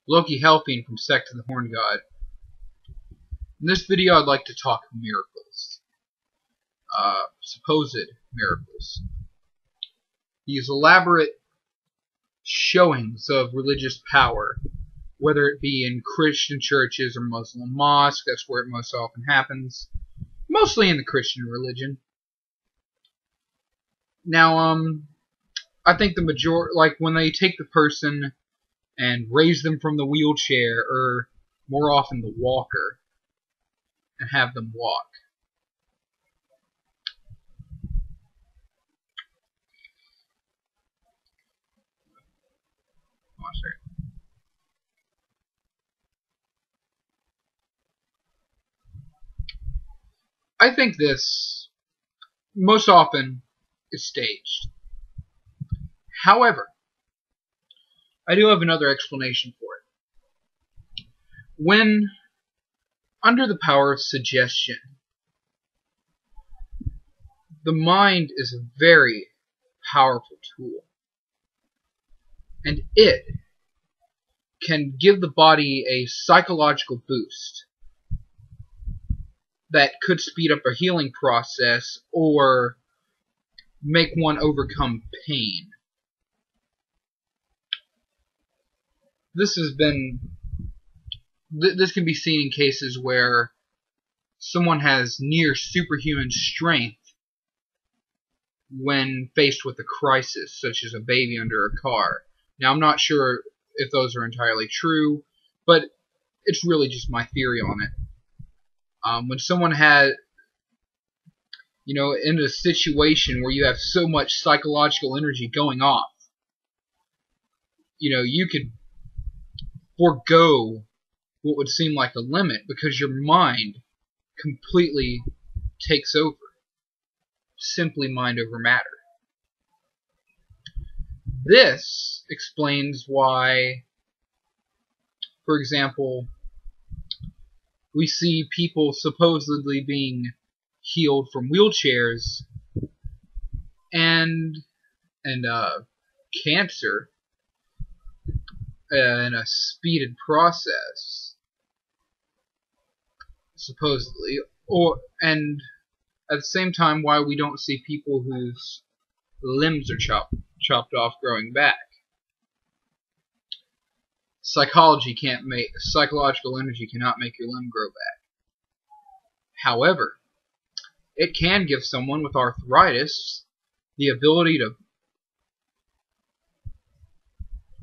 Loki Helping from Sect of the Horn God. In this video I'd like to talk miracles. Supposed miracles. These elaborate showings of religious power, whether it be in Christian churches or Muslim mosques. That's where it most often happens. Mostly in the Christian religion. Now, I think the majority, like when they take the person and raise them from the wheelchair, or more often the walker, and have them walk. Oh, sorry. I think this, most often, is staged. However, I do have another explanation for it. When under the power of suggestion, the mind is a very powerful tool, and it can give the body a psychological boost that could speed up a healing process or make one overcome pain. This can be seen in cases where someone has near superhuman strength when faced with a crisis, such as a baby under a car. Now, I'm not sure if those are entirely true, but it's really just my theory on it. When someone had, in a situation where you have so much psychological energy going off, you could forego what would seem like a limit because your mind completely takes over. Simply mind over matter. This explains why, for example, we see people supposedly being healed from wheelchairs and cancer in a speeded process, supposedly, and at the same time why we don't see people whose limbs are chopped off growing back. Psychological energy cannot make your limb grow back. However, it can give someone with arthritis the ability to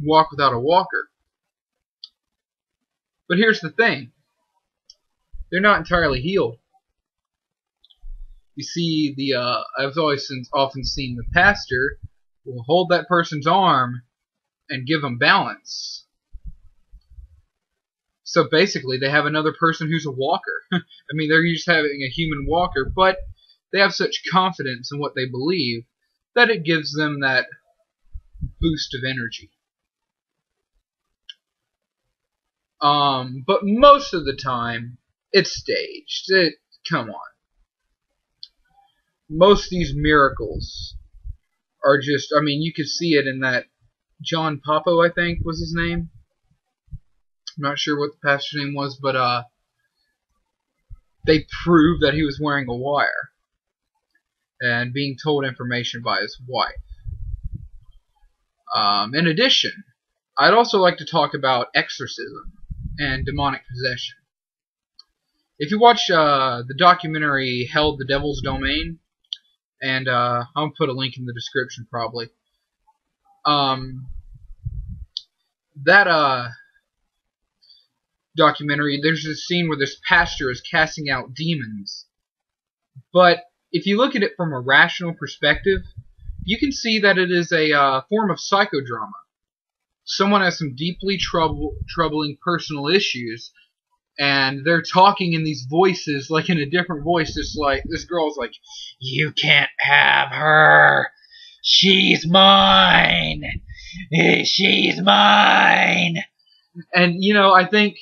walk without a walker. But here's the thing. They're not entirely healed. You see, I've often seen the pastor will hold that person's arm and give them balance. So basically, they have another person who's a walker. I mean, they're just having a human walker, but they have such confidence in what they believe that it gives them that boost of energy. But most of the time, it's staged. Come on. Most of these miracles are just, you could see it in that John Popo, I think was his name. I'm not sure what the pastor's name was, but they proved that he was wearing a wire and being told information by his wife. In addition, I'd also like to talk about exorcism and demonic possession. If you watch the documentary Hell, the Devil's Domain, and I'll put a link in the description probably, that documentary, there's a scene where this pastor is casting out demons. But if you look at it from a rational perspective, you can see that it is a form of psychodrama. Someone has some deeply troubling personal issues, and they're talking in these voices, like in a different voice, just like, this girl's like, "You can't have her. She's mine. She's mine." And, I think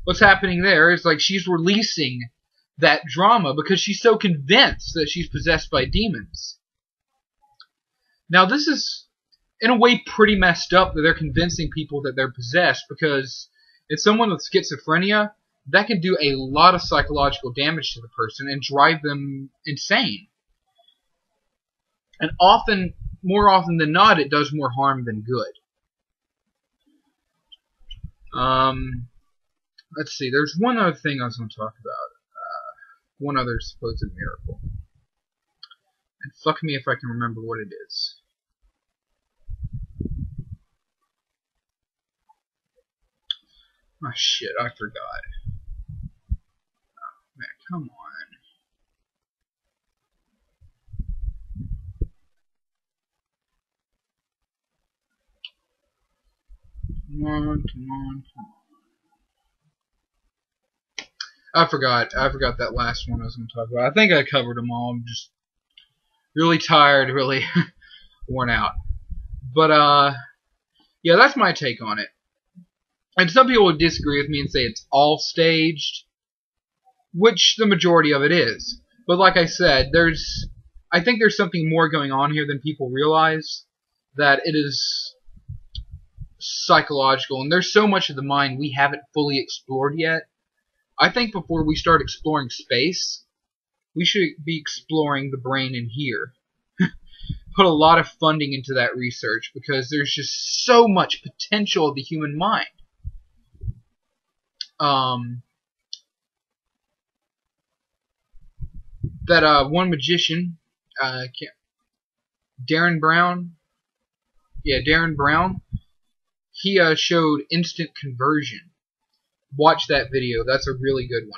what's happening there is like she's releasing that drama because she's so convinced that she's possessed by demons. Now, this is in a way pretty messed up that they're convincing people that they're possessed, because if someone with schizophrenia, that can do a lot of psychological damage to the person and drive them insane. And more often than not, it does more harm than good. Let's see, there's one other thing I was going to talk about. One other supposed miracle. And fuck me if I can remember what it is. Oh shit, I forgot. Oh man, come on. Come on. I forgot that last one I was going to talk about. I think I covered them all. I'm just really tired, really worn out. But, yeah, that's my take on it. And some people would disagree with me and say it's all staged, which the majority of it is. But like I said, I think there's something more going on here than people realize, that it is psychological, and there's so much of the mind we haven't fully explored yet. I think before we start exploring space, we should be exploring the brain in here. Put a lot of funding into that research, because there's just so much potential of the human mind. That one magician, Darren Brown, he showed instant conversion. Watch that video. That's a really good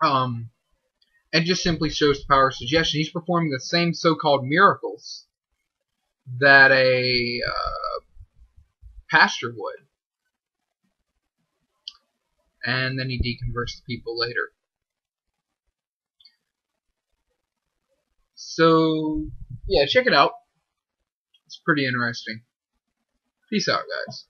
one. And just simply shows the power of suggestion. He's performing the same so-called miracles that a pastor would. And then he deconverts the people later. So, yeah, check it out. It's pretty interesting. Peace out, guys.